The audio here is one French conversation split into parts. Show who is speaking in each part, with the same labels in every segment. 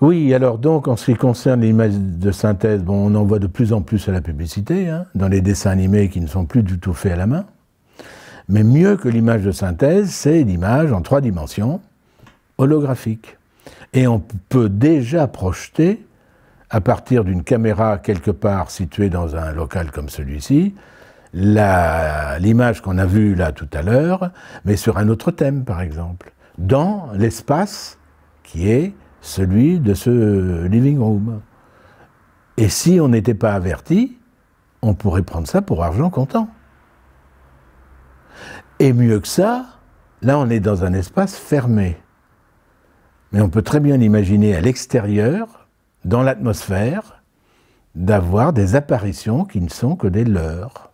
Speaker 1: Oui, alors donc en ce qui concerne l'image de synthèse, bon, on en voit de plus en plus à la publicité, hein, dans les dessins animés qui ne sont plus du tout faits à la main. Mais mieux que l'image de synthèse, c'est l'image en 3 dimensions, holographique. Et on peut déjà projeter, à partir d'une caméra quelque part située dans un local comme celui-ci, l'image qu'on a vue là tout à l'heure, mais sur un autre thème par exemple, dans l'espace qui est celui de ce living room. Et si on n'était pas averti, on pourrait prendre ça pour argent comptant. Et mieux que ça, là on est dans un espace fermé. Mais on peut très bien imaginer à l'extérieur, dans l'atmosphère, d'avoir des apparitions qui ne sont que des leurres.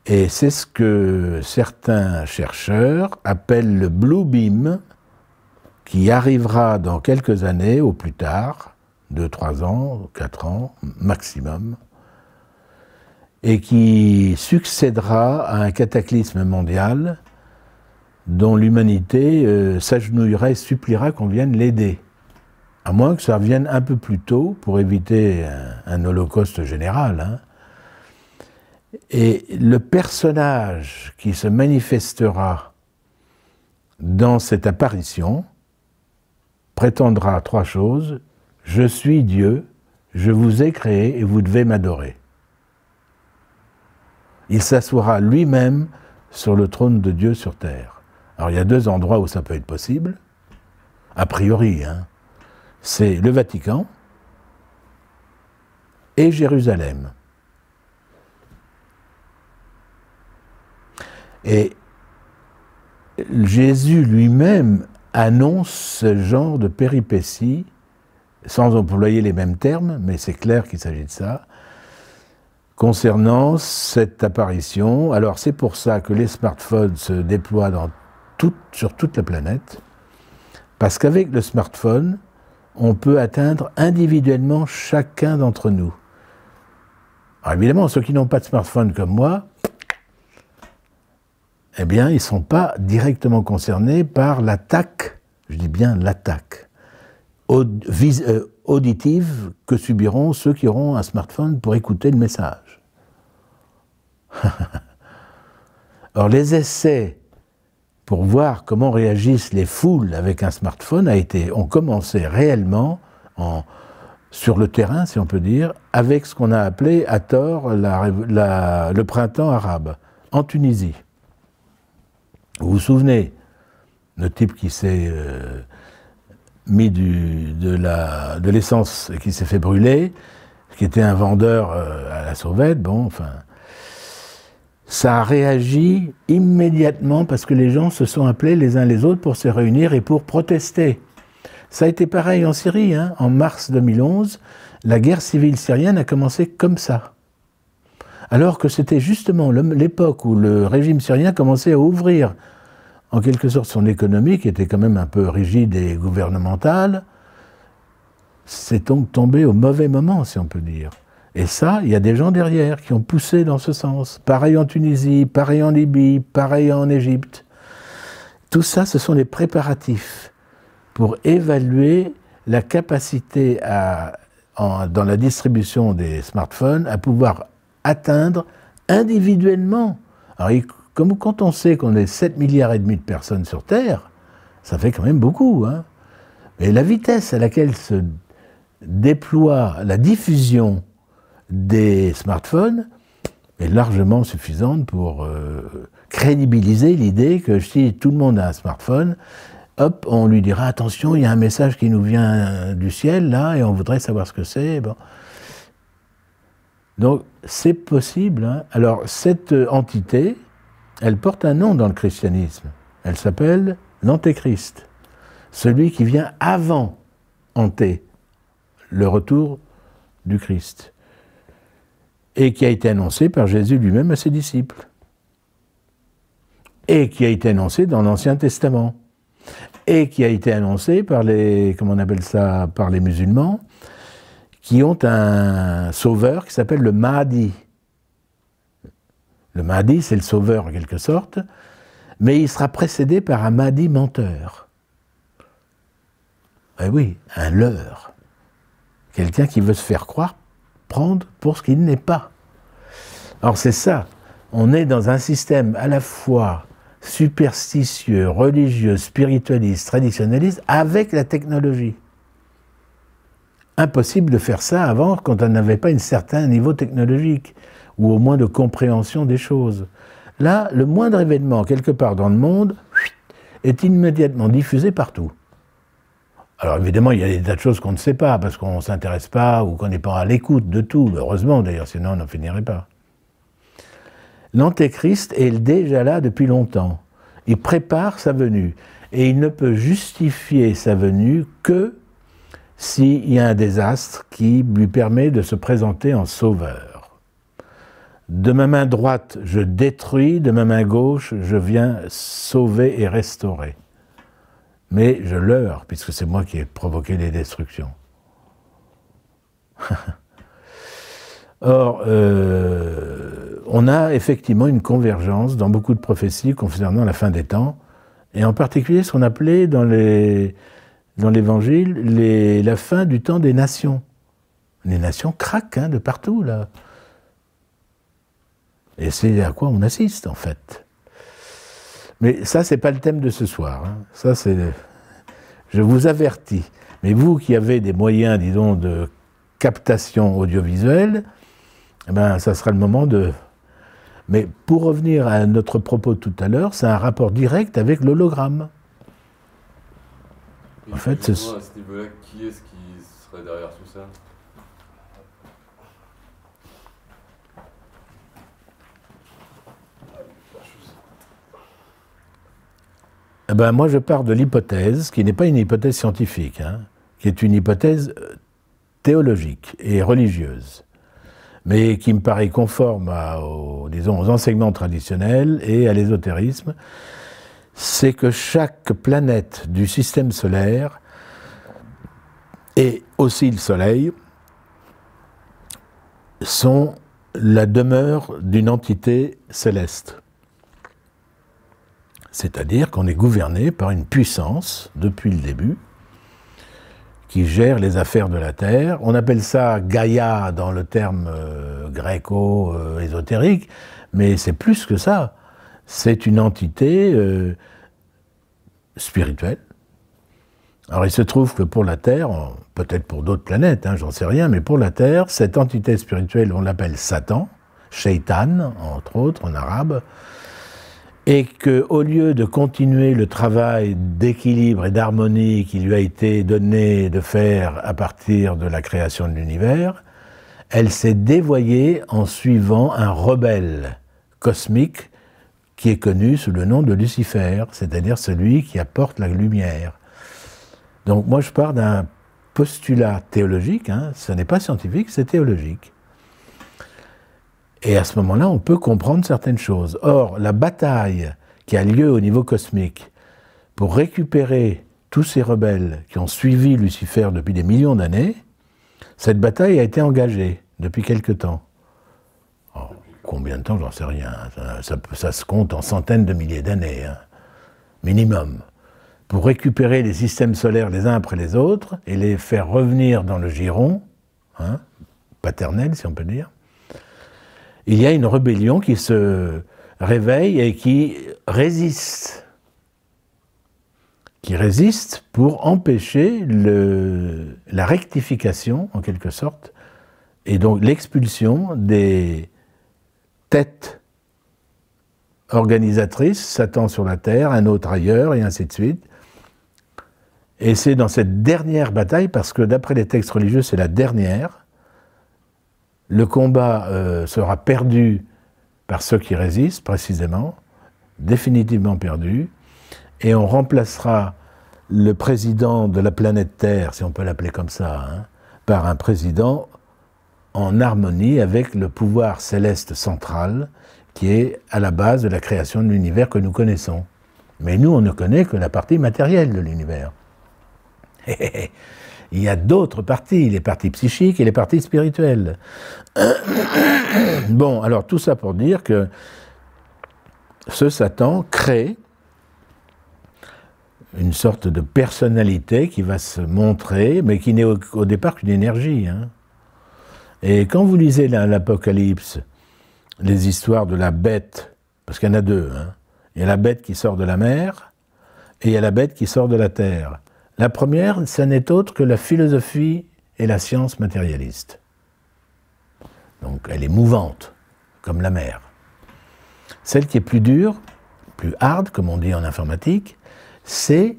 Speaker 1: Et c'est ce que certains chercheurs appellent le Blue Beam, qui arrivera dans quelques années au plus tard, 2, 3 ans, 4 ans maximum, et qui succédera à un cataclysme mondial dont l'humanité s'agenouillera et suppliera qu'on vienne l'aider. À moins que ça vienne un peu plus tôt pour éviter un holocauste général. Hein. Et le personnage qui se manifestera dans cette apparition prétendra 3 choses. Je suis Dieu, je vous ai créé et vous devez m'adorer. Il s'assoira lui-même sur le trône de Dieu sur terre. Alors il y a 2 endroits où ça peut être possible, a priori. Hein. C'est le Vatican et Jérusalem. Et Jésus lui-même annonce ce genre de péripéties, sans employer les mêmes termes, mais c'est clair qu'il s'agit de ça, concernant cette apparition. Alors c'est pour ça que les smartphones se déploient sur toute la planète, parce qu'avec le smartphone, on peut atteindre individuellement chacun d'entre nous. Alors évidemment, ceux qui n'ont pas de smartphone comme moi, eh bien, ils ne sont pas directement concernés par l'attaque, je dis bien l'attaque, auditive que subiront ceux qui auront un smartphone pour écouter le message. Alors les essais pour voir comment réagissent les foules avec un smartphone ont commencé réellement sur le terrain, si on peut dire, avec ce qu'on a appelé à tort le printemps arabe, en Tunisie. Vous vous souvenez, le type qui s'est mis de l'essence et qui s'est fait brûler, qui était un vendeur à la sauvette, bon, enfin... Ça a réagi immédiatement parce que les gens se sont appelés les uns les autres pour se réunir et pour protester. Ça a été pareil en Syrie, hein. En mars 2011, la guerre civile syrienne a commencé comme ça. Alors que c'était justement l'époque où le régime syrien commençait à ouvrir en quelque sorte son économie, qui était quand même un peu rigide et gouvernementale. C'est donc tombé au mauvais moment, si on peut dire. Et ça, il y a des gens derrière qui ont poussé dans ce sens. Pareil en Tunisie, pareil en Libye, pareil en Égypte. Tout ça, ce sont les préparatifs pour évaluer la capacité dans la distribution des smartphones à pouvoir atteindre individuellement. Alors, comme quand on sait qu'on est 7,5 milliards de personnes sur Terre, ça fait quand même beaucoup. Hein. Et la vitesse à laquelle se déploie la diffusion des smartphones est largement suffisante pour crédibiliser l'idée que si tout le monde a un smartphone, hop, on lui dira attention, il y a un message qui nous vient du ciel là et on voudrait savoir ce que c'est. Bon. Donc c'est possible. Hein. Alors cette entité, elle porte un nom dans le christianisme. Elle s'appelle l'Antéchrist, celui qui vient avant hanter le retour du Christ, et qui a été annoncé par Jésus lui-même à ses disciples, et qui a été annoncé dans l'Ancien Testament, et qui a été annoncé par comment on appelle ça, par les musulmans, qui ont un sauveur qui s'appelle le Mahdi. Le Mahdi, c'est le sauveur en quelque sorte, mais il sera précédé par un Mahdi menteur. Eh oui, un leurre. Quelqu'un qui veut se faire croire, prendre pour ce qu'il n'est pas. Alors c'est ça, on est dans un système à la fois superstitieux, religieux, spiritualiste, traditionnaliste, avec la technologie. Impossible de faire ça avant quand on n'avait pas un certain niveau technologique, ou au moins de compréhension des choses. Là, le moindre événement, quelque part dans le monde, est immédiatement diffusé partout. Alors évidemment, il y a des tas de choses qu'on ne sait pas, parce qu'on ne s'intéresse pas, ou qu'on n'est pas à l'écoute de tout, heureusement d'ailleurs, sinon on n'en finirait pas. L'Antéchrist est déjà là depuis longtemps. Il prépare sa venue. Et il ne peut justifier sa venue que s'il y a un désastre qui lui permet de se présenter en sauveur. De ma main droite, je détruis, de ma main gauche, je viens sauver et restaurer. Mais je leurre, puisque c'est moi qui ai provoqué les destructions. Or, on a effectivement une convergence dans beaucoup de prophéties concernant la fin des temps, et en particulier ce qu'on appelait dans l'Évangile la fin du temps des nations. Les nations craquent de partout, là. Et c'est à quoi on assiste, en fait. Mais ça, c'est pas le thème de ce soir. Ça, c'est... Je vous avertis. Mais vous qui avez des moyens, disons, de captation audiovisuelle, eh ben, ça sera le moment de... Mais pour revenir à notre propos tout à l'heure, c'est un rapport direct avec l'hologramme.
Speaker 2: En fait, c'est... À ce niveau-là, qui est-ce qui serait derrière tout ça?
Speaker 1: Eh ben, moi, je pars de l'hypothèse, qui n'est pas une hypothèse scientifique, qui est une hypothèse théologique et religieuse, mais qui me paraît conforme aux enseignements traditionnels et à l'ésotérisme, c'est que chaque planète du système solaire, et aussi le Soleil, sont la demeure d'une entité céleste. C'est-à-dire qu'on est gouverné par une puissance, depuis le début, qui gère les affaires de la Terre. On appelle ça Gaïa dans le terme gréco-ésotérique, mais c'est plus que ça. C'est une entité spirituelle. Alors il se trouve que pour la Terre, peut-être pour d'autres planètes, j'en sais rien, mais pour la Terre, cette entité spirituelle, on l'appelle Satan, Shaitan, entre autres, en arabe, et qu'au lieu de continuer le travail d'équilibre et d'harmonie qui lui a été donné de faire à partir de la création de l'univers, elle s'est dévoyée en suivant un rebelle cosmique qui est connu sous le nom de Lucifer, c'est-à-dire celui qui apporte la lumière. Donc moi je pars d'un postulat théologique, ce n'est pas scientifique, c'est théologique. Et à ce moment-là, on peut comprendre certaines choses. Or, la bataille qui a lieu au niveau cosmique pour récupérer tous ces rebelles qui ont suivi Lucifer depuis des millions d'années, cette bataille a été engagée depuis quelque temps. Oh, combien de temps, j'en sais rien. Ça se compte en centaines de milliers d'années, minimum. Pour récupérer les systèmes solaires les uns après les autres et les faire revenir dans le giron, paternel, si on peut dire, il y a une rébellion qui se réveille et qui résiste. Qui résiste pour empêcher la rectification, en quelque sorte, et donc l'expulsion des têtes organisatrices, Satan sur la terre, un autre ailleurs, et ainsi de suite. Et c'est dans cette dernière bataille, parce que d'après les textes religieux, c'est la dernière, le combat sera perdu par ceux qui résistent, précisément, définitivement perdu, et on remplacera le président de la planète Terre, si on peut l'appeler comme ça, par un président en harmonie avec le pouvoir céleste central qui est à la base de la création de l'univers que nous connaissons. Mais nous, on ne connaît que la partie matérielle de l'univers. Il y a d'autres parties, les parties psychiques et les parties spirituelles. Bon, alors tout ça pour dire que ce Satan crée une sorte de personnalité qui va se montrer, mais qui n'est au départ qu'une énergie. Hein. Et quand vous lisez l'Apocalypse, les histoires de la bête, parce qu'il y en a deux, hein. Il y a la bête qui sort de la mer, et il y a la bête qui sort de la terre. La première, ce n'est autre que la philosophie et la science matérialiste. Donc elle est mouvante, comme la mer. Celle qui est plus dure, plus hard, comme on dit en informatique, c'est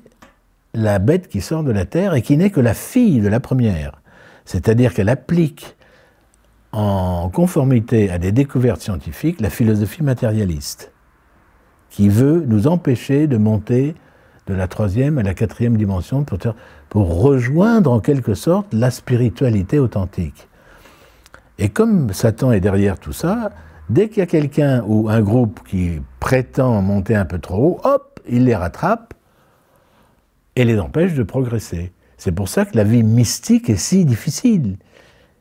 Speaker 1: la bête qui sort de la terre et qui n'est que la fille de la première. C'est-à-dire qu'elle applique en conformité à des découvertes scientifiques la philosophie matérialiste, qui veut nous empêcher de monter de la troisième à la quatrième dimension pour rejoindre en quelque sorte la spiritualité authentique. Et comme Satan est derrière tout ça, dès qu'il y a quelqu'un ou un groupe qui prétend monter un peu trop haut, hop, il les rattrape et les empêche de progresser. C'est pour ça que la vie mystique est si difficile.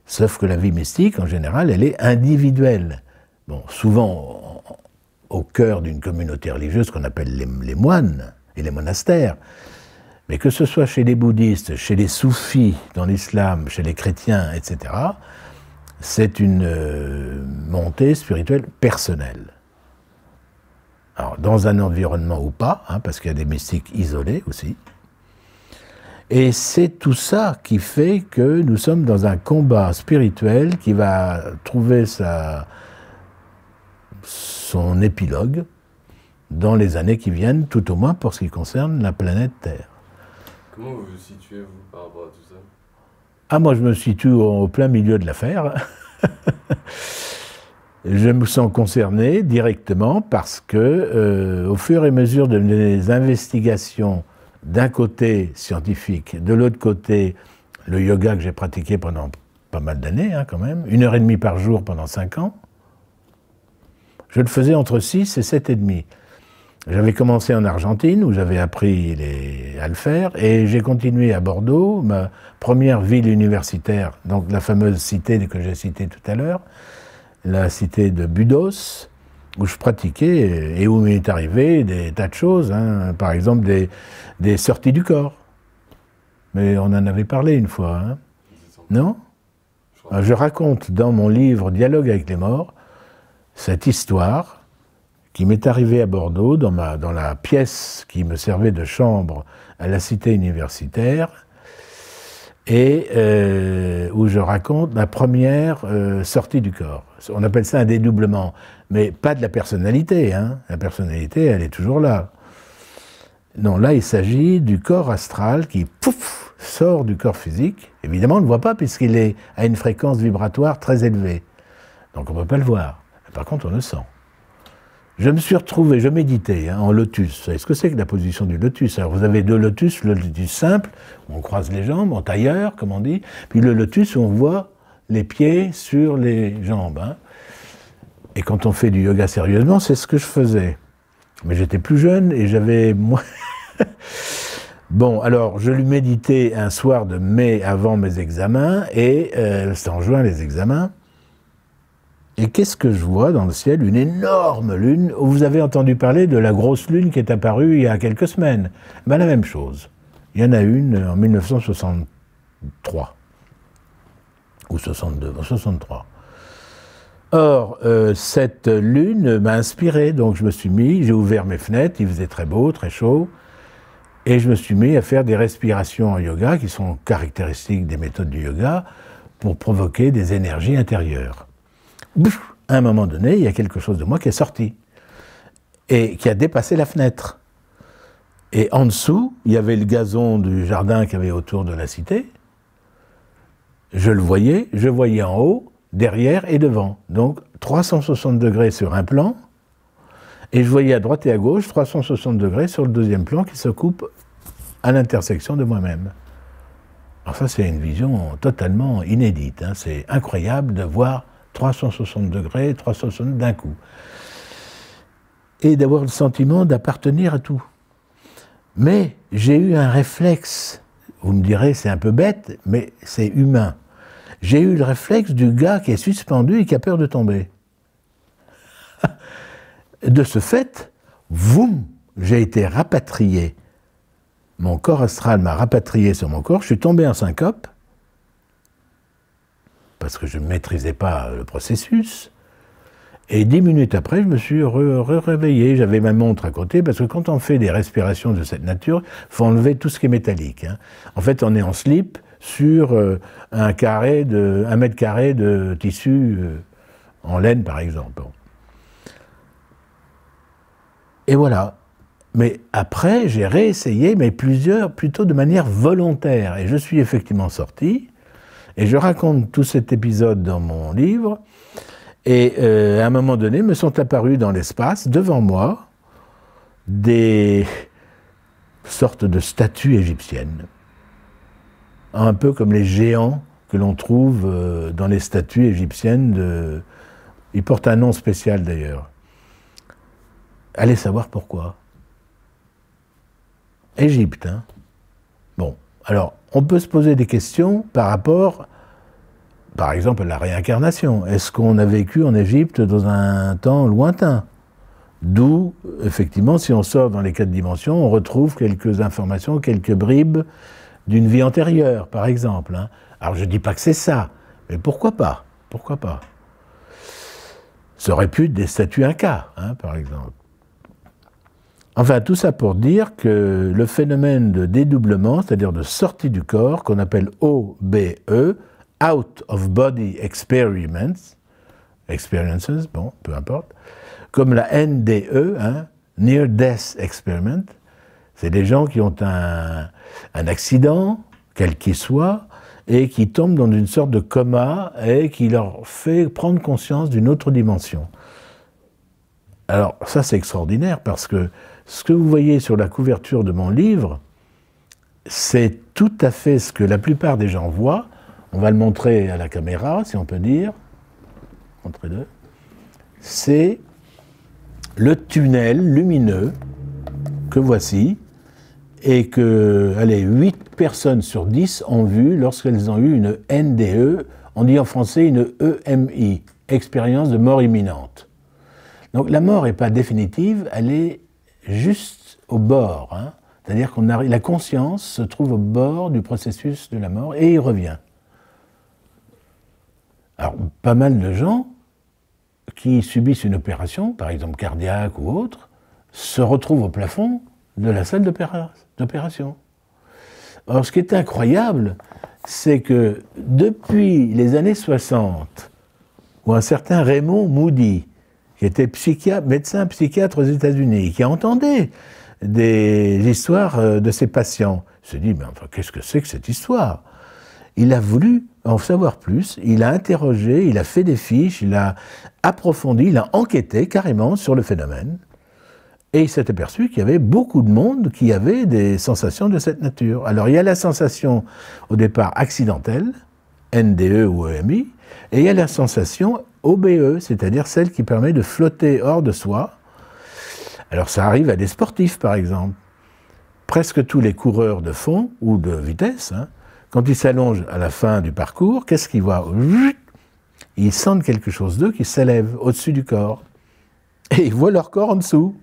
Speaker 1: Sauf que la vie mystique, en général, elle est individuelle. Bon, souvent au cœur d'une communauté religieuse qu'on appelle les moines et les monastères. Mais que ce soit chez les bouddhistes, chez les soufis dans l'islam, chez les chrétiens, etc., c'est une montée spirituelle personnelle. Alors, dans un environnement ou pas, hein, parce qu'il y a des mystiques isolés aussi. Et c'est tout ça qui fait que nous sommes dans un combat spirituel qui va trouver son épilogue dans les années qui viennent, tout au moins pour ce qui concerne la planète Terre.
Speaker 2: Comment vous vous situez, vous, par rapport à tout ça?
Speaker 1: Ah, moi, je me situe au plein milieu de l'affaire. Je me sens concerné directement parce que, au fur et à mesure de mes investigations, d'un côté scientifique, de l'autre côté le yoga que j'ai pratiqué pendant pas mal d'années, hein, quand même, 1h30 par jour pendant 5 ans, je le faisais entre 6 et 7,5. J'avais commencé en Argentine, où j'avais appris à le faire, et j'ai continué à Bordeaux, ma première ville universitaire, donc la fameuse cité que j'ai citée tout à l'heure, la cité de Budos, où je pratiquais, et où m'est arrivé des tas de choses, hein, par exemple des sorties du corps. Mais on en avait parlé une fois, hein. Non ? Je raconte dans mon livre « Dialogue avec les morts » cette histoire qui m'est arrivée à Bordeaux, dans la pièce qui me servait de chambre à la cité universitaire, et où je raconte ma première sortie du corps. On appelle ça un dédoublement, mais pas de la personnalité, hein. La personnalité, elle est toujours là. Non, là, il s'agit du corps astral qui, pouf, sort du corps physique. Évidemment, on ne le voit pas puisqu'il est à une fréquence vibratoire très élevée. Donc on ne peut pas le voir. Par contre, on le sent. Je me suis retrouvé, je méditais en lotus. Vous savez ce que c'est que la position du lotus? Alors vous avez deux lotus, le lotus simple, où on croise les jambes, en tailleur, comme on dit, puis le lotus où on voit les pieds sur les jambes. Hein. Et quand on fait du yoga sérieusement, c'est ce que je faisais. Mais j'étais plus jeune et j'avais moins... Bon, alors je lui méditais un soir de mai avant mes examens, et c'était en juin les examens. Et qu'est-ce que je vois dans le ciel? Une énorme lune. Vous avez entendu parler de la grosse lune qui est apparue il y a quelques semaines. Ben, la même chose. Il y en a une en 1963. Ou 62, 63. Or, cette lune m'a inspiré, donc je me suis mis, j'ai ouvert mes fenêtres, il faisait très beau, très chaud, et je me suis mis à faire des respirations en yoga, qui sont caractéristiques des méthodes du yoga, pour provoquer des énergies intérieures. À un moment donné, il y a quelque chose de moi qui est sorti, et qui a dépassé la fenêtre. Et en dessous, il y avait le gazon du jardin qu'il y avait autour de la cité. Je le voyais, je voyais en haut, derrière et devant. Donc 360 degrés sur un plan, et je voyais à droite et à gauche 360 degrés sur le deuxième plan qui se coupe à l'intersection de moi-même. Alors ça, c'est une vision totalement inédite. Hein. C'est incroyable de voir 360 degrés, 360 d'un coup. Et d'avoir le sentiment d'appartenir à tout. Mais j'ai eu un réflexe, vous me direz c'est un peu bête, mais c'est humain. J'ai eu le réflexe du gars qui est suspendu et qui a peur de tomber. De ce fait, j'ai été rapatrié mon corps astral m'a rapatrié sur mon corps, je suis tombé en syncope, parce que je ne maîtrisais pas le processus, et 10 minutes après, je me suis réveillé, j'avais ma montre à côté, parce que quand on fait des respirations de cette nature, il faut enlever tout ce qui est métallique. Hein. En fait, on est en slip sur 1 mètre carré de tissu en laine, par exemple. Bon. Et voilà. Mais après, j'ai réessayé, mais plutôt de manière volontaire. Et je suis effectivement sorti, et je raconte tout cet épisode dans mon livre, et à un moment donné, me sont apparus dans l'espace, devant moi, des sortes de statues égyptiennes. Un peu comme les géants que l'on trouve dans les statues égyptiennes. Ils portent un nom spécial d'ailleurs. Allez savoir pourquoi. Égypte, hein. Bon, alors, on peut se poser des questions par rapport, par exemple, à la réincarnation. Est-ce qu'on a vécu en Égypte dans un temps lointain? D'où, effectivement, si on sort dans les 4 dimensions, on retrouve quelques informations, quelques bribes d'une vie antérieure, par exemple. Hein. Alors, je ne dis pas que c'est ça, mais pourquoi pas? Pourquoi pas? Ça aurait pu être des statues Incas, hein, par exemple. Enfin, tout ça pour dire que le phénomène de dédoublement, c'est-à-dire de sortie du corps, qu'on appelle OBE, Out of Body Experiences, bon, peu importe, comme la NDE, hein, Near Death Experiment, c'est des gens qui ont un accident, quel qu'il soit, et qui tombent dans une sorte de coma et qui leur fait prendre conscience d'une autre dimension. Alors, ça c'est extraordinaire parce que ce que vous voyez sur la couverture de mon livre, c'est tout à fait ce que la plupart des gens voient. On va le montrer à la caméra, si on peut dire. Montrez-le. C'est le tunnel lumineux que voici et que, allez, 8 personnes sur 10 ont vu lorsqu'elles ont eu une NDE, on dit en français une EMI, expérience de mort imminente. Donc la mort n'est pas définitive, elle est juste au bord. Hein. C'est-à-dire que la conscience se trouve au bord du processus de la mort et il revient. Alors, pas mal de gens qui subissent une opération, par exemple cardiaque ou autre, se retrouvent au plafond de la salle d'opération. Alors, ce qui est incroyable, c'est que depuis les années 60, où un certain Raymond Moody, qui était médecin psychiatre aux États-Unis, qui entendait des histoires de ses patients, se dit, mais enfin, qu'est-ce que c'est que cette histoire? Il a voulu en savoir plus, il a interrogé, il a fait des fiches, il a approfondi, il a enquêté carrément sur le phénomène, et il s'est aperçu qu'il y avait beaucoup de monde qui avait des sensations de cette nature. Alors il y a la sensation au départ accidentelle, NDE ou EMI, et il y a la sensation OBE, c'est-à-dire celle qui permet de flotter hors de soi. Alors ça arrive à des sportifs par exemple. Presque tous les coureurs de fond ou de vitesse, hein, quand ils s'allongent à la fin du parcours, qu'est-ce qu'ils voient? Ils sentent quelque chose d'eux qui s'élève au-dessus du corps. Et ils voient leur corps en dessous.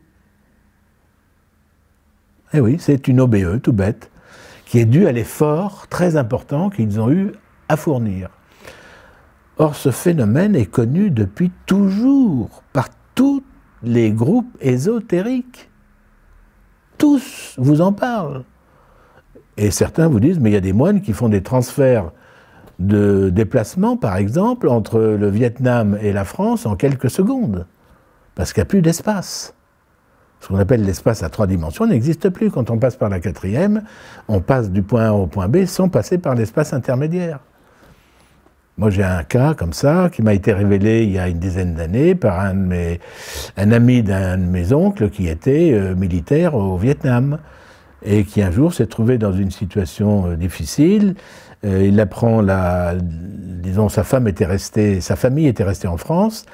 Speaker 1: Eh oui, c'est une OBE, tout bête, qui est due à l'effort très important qu'ils ont eu à fournir. Or, ce phénomène est connu depuis toujours par tous les groupes ésotériques. Tous vous en parlent. Et certains vous disent, mais il y a des moines qui font des transferts de déplacement, par exemple, entre le Vietnam et la France en quelques secondes, parce qu'il n'y a plus d'espace. Ce qu'on appelle l'espace à 3 dimensions n'existe plus. Quand on passe par la 4e, on passe du point A au point B sans passer par l'espace intermédiaire. Moi, j'ai un cas comme ça qui m'a été révélé il y a une dizaine d'années par un ami d'un de mes oncles qui était militaire au Vietnam et qui un jour s'est trouvé dans une situation difficile. Il apprend disons, sa famille était restée en France.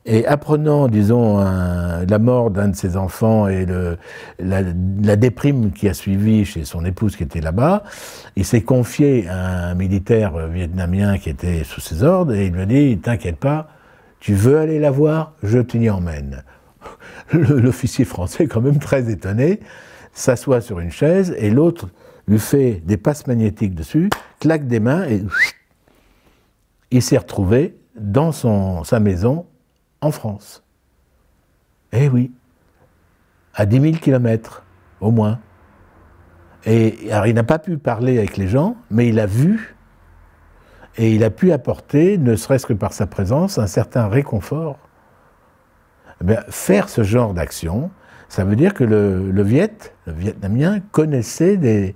Speaker 1: Et apprenant, disons, la mort d'un de ses enfants et la déprime qui a suivi chez son épouse qui était là-bas, il s'est confié à un militaire vietnamien qui était sous ses ordres et il lui a dit « T'inquiète pas, tu veux aller la voir, je t'y emmène ». L'officier français est quand même très étonné. s'assoit sur une chaise et l'autre lui fait des passes magnétiques dessus, claque des mains et il s'est retrouvé dans sa maison en France. Eh oui, à 10 000 kilomètres au moins. Et alors il n'a pas pu parler avec les gens, mais il a vu et il a pu apporter, ne serait-ce que par sa présence, un certain réconfort. Eh bien, faire ce genre d'action, ça veut dire que le Vietnamien connaissait des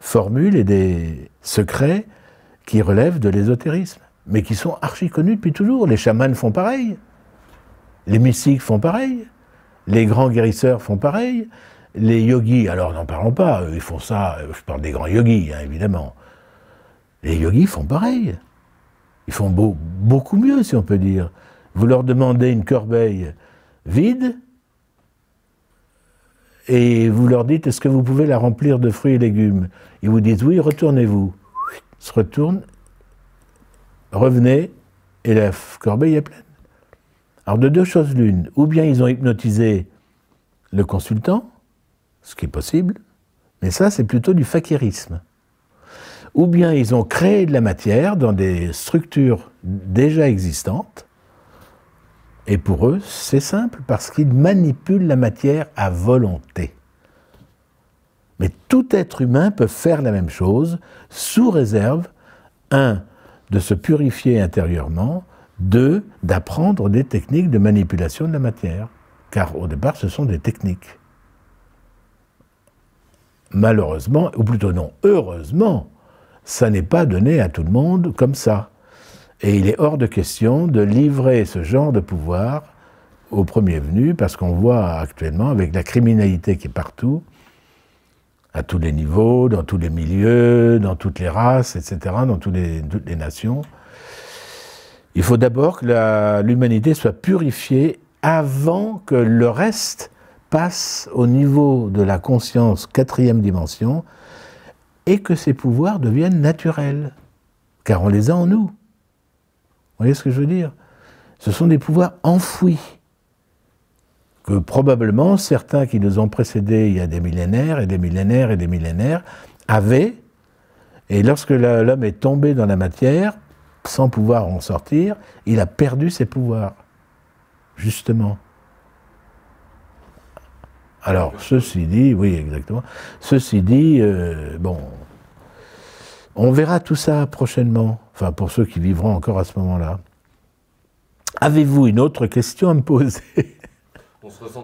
Speaker 1: formules et des secrets qui relèvent de l'ésotérisme, mais qui sont archi connus depuis toujours. Les chamans font pareil, les mystiques font pareil, les grands guérisseurs font pareil, les yogis, alors n'en parlons pas, ils font ça, je parle des grands yogis, hein, évidemment. Les yogis font pareil. Ils font beaucoup mieux, si on peut dire. Vous leur demandez une corbeille vide, et vous leur dites, est-ce que vous pouvez la remplir de fruits et légumes? Ils vous disent, oui, retournez-vous. Ils se retournent, revenez, et la corbeille est pleine. Alors de deux choses l'une, ou bien ils ont hypnotisé le consultant, ce qui est possible, mais ça c'est plutôt du fakirisme. Ou bien ils ont créé de la matière dans des structures déjà existantes, et pour eux c'est simple, parce qu'ils manipulent la matière à volonté. Mais tout être humain peut faire la même chose, sous réserve, 1, de se purifier intérieurement, 2, d'apprendre des techniques de manipulation de la matière. Car au départ, ce sont des techniques. Malheureusement, ou plutôt non, heureusement, ça n'est pas donné à tout le monde comme ça. Et il est hors de question de livrer ce genre de pouvoir au premier venu, parce qu'on voit actuellement, avec la criminalité qui est partout, à tous les niveaux, dans tous les milieux, dans toutes les races, etc., dans toutes les nations, il faut d'abord que l'humanité soit purifiée avant que le reste passe au niveau de la conscience 4e dimension et que ces pouvoirs deviennent naturels, car on les a en nous. Vous voyez ce que je veux dire? Ce sont des pouvoirs enfouis, que probablement certains qui nous ont précédés il y a des millénaires et des millénaires et des millénaires avaient, et lorsque l'homme est tombé dans la matière, sans pouvoir en sortir, il a perdu ses pouvoirs, justement. Alors, ceci dit, oui, exactement, ceci dit, bon, on verra tout ça prochainement, enfin, pour ceux qui vivront encore à ce moment-là. Avez-vous une autre question à me poser?
Speaker 2: On se ressent